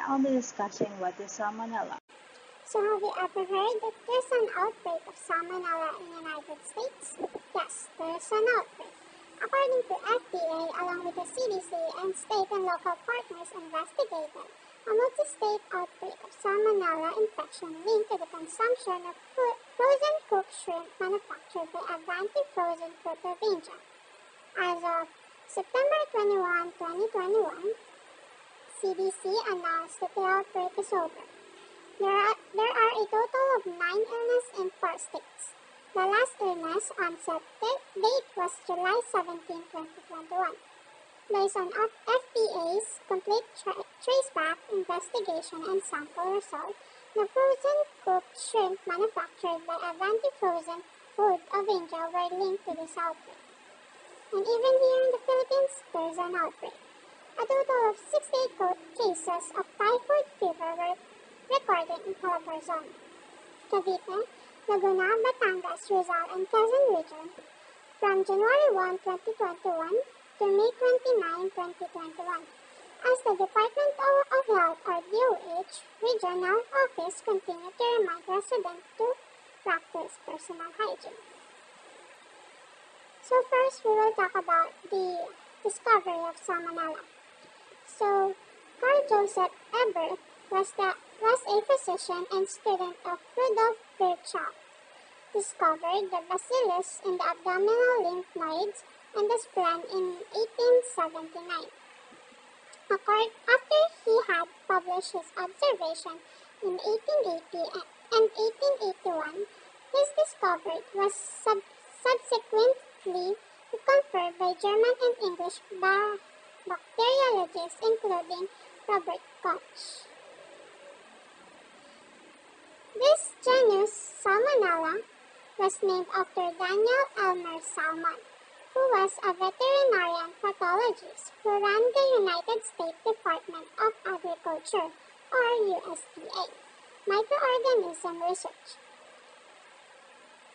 I'll be discussing what is Salmonella. So have you ever heard that there's an outbreak of Salmonella in the United States? Yes, there's an outbreak. According to FDA, along with the CDC and state and local partners investigated, a multi-state outbreak of Salmonella infection linked to the consumption of frozen cooked shrimp manufactured by Avanti Frozen Fruit of India. As of September 21, 2021, CDC announced that the outbreak is over. There are a total of 9 illnesses in 4 states. The last illness onset date was July 17, 2021. Based on FDA's complete traceback investigation and sample result, the frozen cooked shrimp manufactured by Avanti Frozen Food of India were linked to this outbreak. And even here in the Philippines, there is an outbreak. A total of 68 cases of typhoid fever were recorded in Calabarzon, Cavite, Laguna, Batangas, Rizal, and Quezon region from January 1, 2021 to May 29, 2021, as the Department of Health or DOH Regional Office continued to remind residents to practice personal hygiene. So first, we will talk about the discovery of Salmonella. So, Carl Joseph Ebert was a physician and student of Rudolf Virchow. Discovered the bacillus in the abdominal lymph nodes and the spleen in 1879. After he had published his observation in 1880 and 1881, his discovery was subsequently confirmed by German and English bacteriologists, including Robert Koch. This genus Salmonella was named after Daniel Elmer Salmon, who was a veterinarian pathologist who ran the United States Department of Agriculture, or USDA, microorganism research.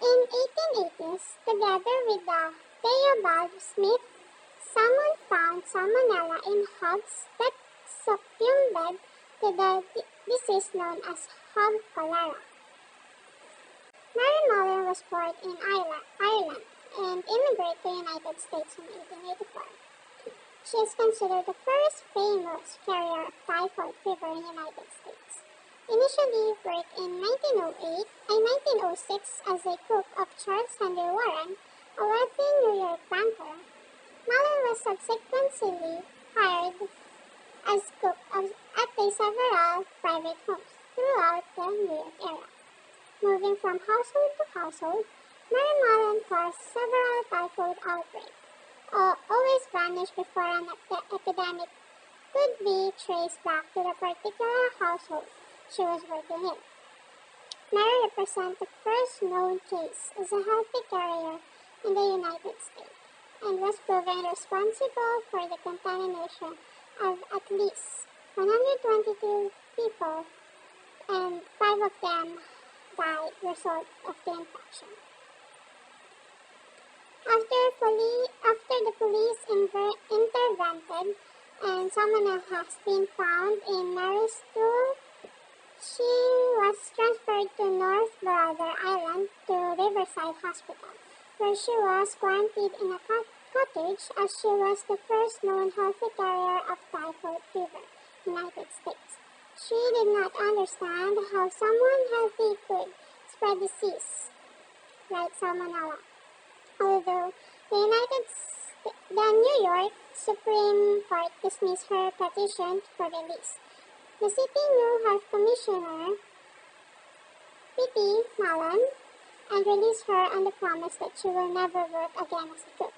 In 1880s, together with the Theobald Smith, Salmon found Salmonella in hogs that succumbed to the disease known as hog cholera. Mary Mullen was born in Ireland and immigrated to the United States in 1884. She is considered the first famous carrier of typhoid fever in the United States. Initially worked in 1906 as a cook of Charles Henry Warren, a wealthy New York banker, Mullen was subsequently hired as cook at several private homes throughout the New York area. Moving from household to household, Mary Mullen caused several typhoid outbreaks. Always vanished before an epidemic could be traced back to the particular household she was working in. Mary represents the first known case as a healthy carrier in the United States and was proven responsible for the contamination of at least 122 people, and 5 of them died as a result of the infection. After the police intervened and Salmonella has been found in Mary's stool, she was transferred to North Brother Island to Riverside Hospital, where she was quarantined in a cottage as she was the first known healthy carrier of typhoid fever in the United States. She did not understand how someone healthy could spread disease like Salmonella. Although the New York Supreme Court dismissed her petition for release, the city new health commissioner, P.T. Mullen, and released her on the promise that she will never work again as a cook.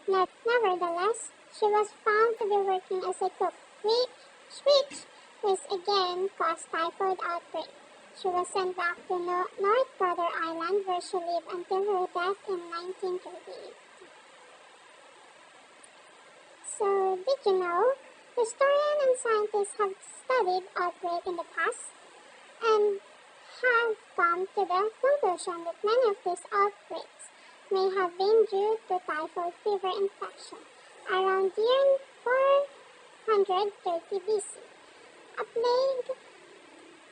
Nevertheless, she was found to be working as a cook, which again caused typhoid outbreak. She was sent back to North Brother Island, where she lived until her death in 1938. So, did you know? Historians and scientists have studied outbreak in the past and have come to the conclusion that many of these outbreaks may have been due to typhoid fever infection around year 430 BC. A plague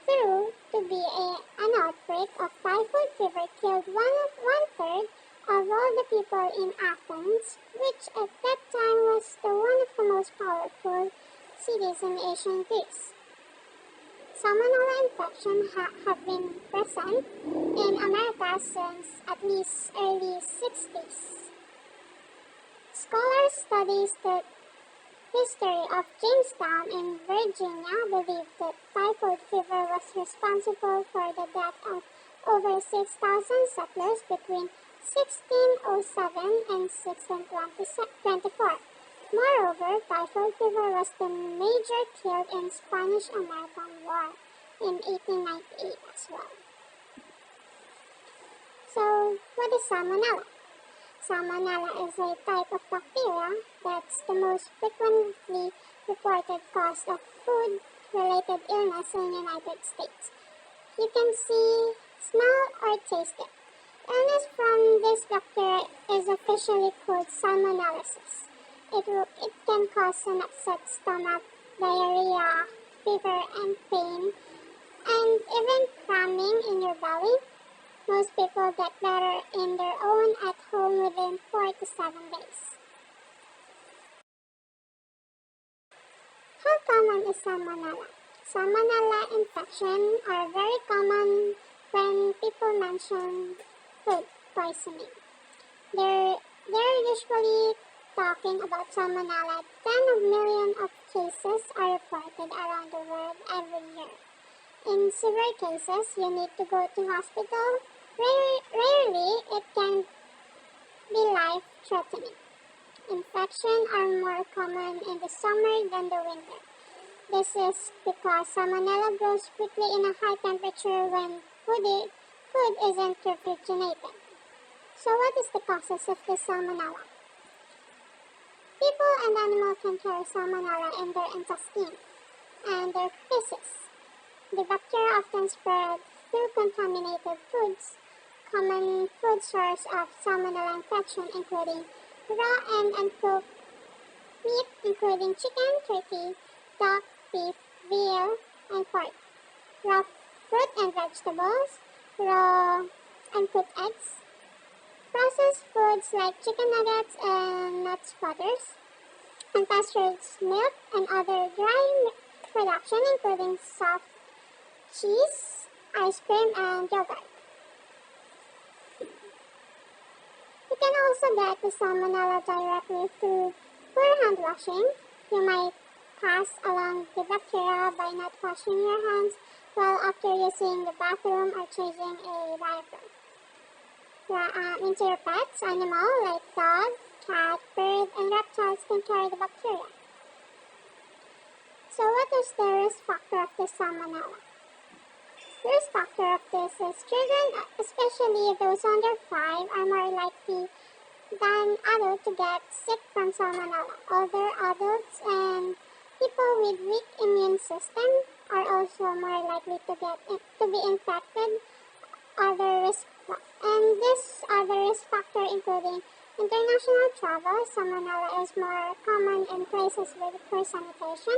through to be an outbreak of typhoid fever killed one-third of all the people in Athens, which at that time was one of the most powerful cities in ancient Greece. Salmonella infection have been present in America since at least early 60s. Scholars studies the history of Jamestown in Virginia believe that typhoid fever was responsible for the death of over 6,000 settlers between 1607 and 1624. Moreover, typhoid fever was the major killed in Spanish-American War in 1898 as well. So, what is Salmonella? Salmonella is a type of bacteria that's the most frequently reported cause of food-related illness in the United States. You can see, smell, or taste it. Illness from this bacteria is officially called salmonellosis. It can cause an upset stomach, diarrhea, fever, and pain, and even cramming in your belly. Most people get better in their own at home within 4 to 7 days. How common is Salmonella? Salmonella infection are very common when people mention food poisoning. They're usually talking about Salmonella. 10 million of cases are reported around the world every year. In severe cases, you need to go to hospital. Rarely, it can be life-threatening. Infections are more common in the summer than the winter. This is because Salmonella grows quickly in a high temperature when food isn't refrigerated. So what is the causes of the Salmonella? People and animals can carry Salmonella in their intestine and their feces. The bacteria often spread through contaminated foods. Common food source of Salmonella infection including raw and uncooked meat including chicken, turkey, duck, beef, veal, and pork. Raw fruit and vegetables, raw uncooked eggs, processed foods like chicken nuggets and nuts butters, unpastured milk and other dry production including soft cheese, ice cream, and yogurt. You can also get the Salmonella directly through poor hand washing. You might pass along the bacteria by not washing your hands while after using the bathroom or changing a diaper. Into your pets, animal like dog, cat, bird, and reptiles can carry the bacteria. So what is the risk factor of the Salmonella? The risk factor of this is children, especially those under 5, are more likely than adults to get sick from Salmonella. Older adults and people with weak immune system are also more likely to be infected. This other risk factor including international travel. Salmonella is more common in places with poor sanitation.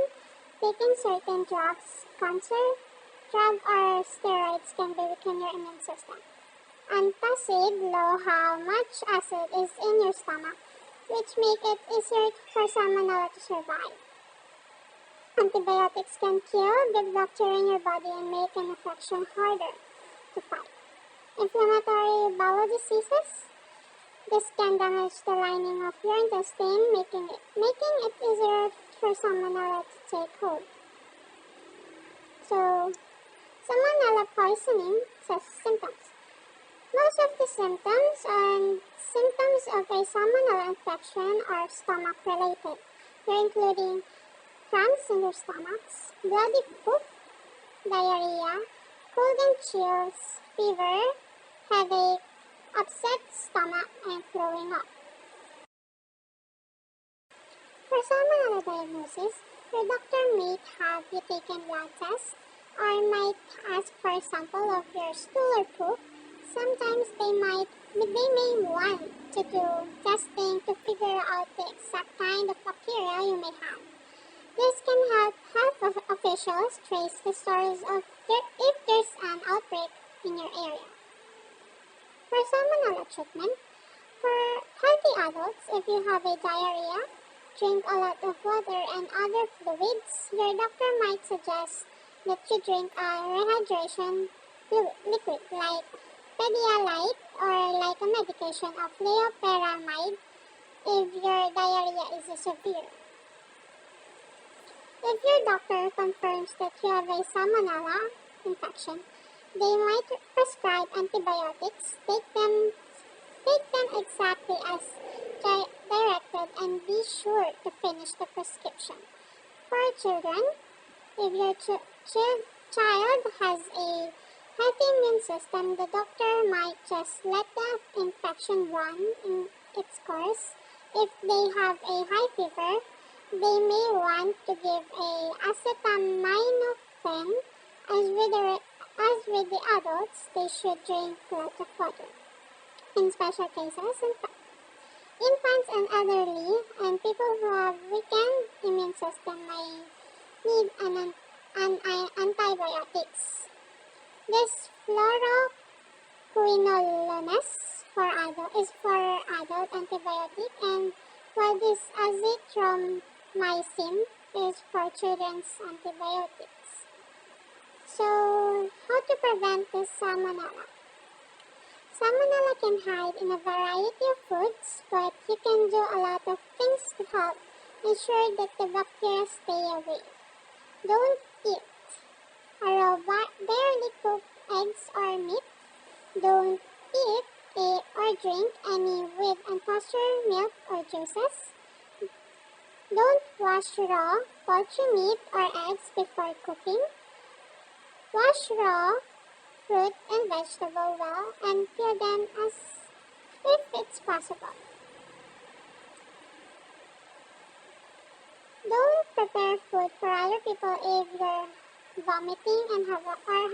Taking certain drugs, cancer drug or steroids can weaken your immune system. Antacid low how much acid is in your stomach, which make it easier for Salmonella to survive. Antibiotics can kill good bacteria in your body and make an infection harder to fight. Inflammatory bowel diseases. This can damage the lining of your intestine, making it easier for Salmonella to take hold. So, Salmonella poisoning symptoms. Most of the symptoms of a Salmonella infection are stomach related. They're including cramps in your stomachs, bloody poop, diarrhea, cold and chills, fever, headache, upset stomach, and throwing up. For Salmonella diagnosis, your doctor may have you taken blood tests or might ask for a sample of your stool or poop. Sometimes they may want to do testing to figure out the exact kind of bacteria you may have. This can help health officials trace the source of if there's an outbreak in your area. For salmonella treatment, for healthy adults, if you have a diarrhea, drink a lot of water and other fluids, your doctor might suggest that you drink a rehydration liquid like Pedialyte or like a medication of leoperamide if your diarrhea is severe. If your doctor confirms that you have a salmonella infection, they might prescribe antibiotics. Take them exactly as directed and be sure to finish the prescription. For children, if your child has a healthy immune system, the doctor might just let the infection run in its course. If they have a high fever, they may want to give a acetaminophen. As with the adults, they should drink lots of water. In special cases, infants and elderly and people who have weakened immune system may need antibiotics. This fluoroquinolones is for adult antibiotic, and while this azithromycin is for children's antibiotics. So, how to prevent this salmonella? Salmonella can hide in a variety of foods, but you can do a lot of things to help ensure that the bacteria stay away. Don't eat raw, barely cooked eggs or meat. Don't eat or drink any with unpastured milk or juices. Don't wash raw poultry meat or eggs before cooking. Wash raw fruit and vegetable well and peel them as if it's possible. Don't prepare food for other people if you're vomiting and or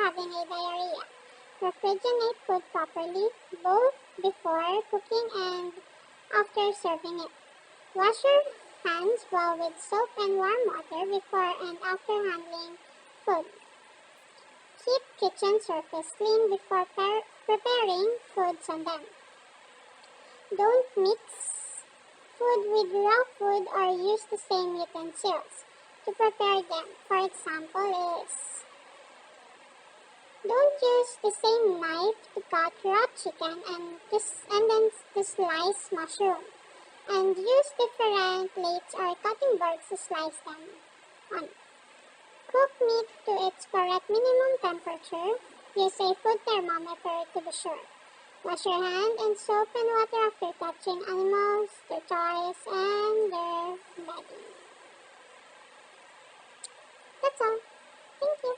having a diarrhea. Refrigerate food properly, both before cooking and after serving it. Wash your hands well with soap and warm water before and after handling food. Keep kitchen surface clean before preparing foods on them. Don't mix food with raw food or use the same utensils to prepare them. For example, don't use the same knife to cut raw chicken and then to slice mushroom. And use different plates or cutting boards to slice them on. Cook meat to its correct minimum temperature. Use a food thermometer to be sure. Wash your hand in soap and water after touching animals, their toys, and their bedding. That's all. Thank you.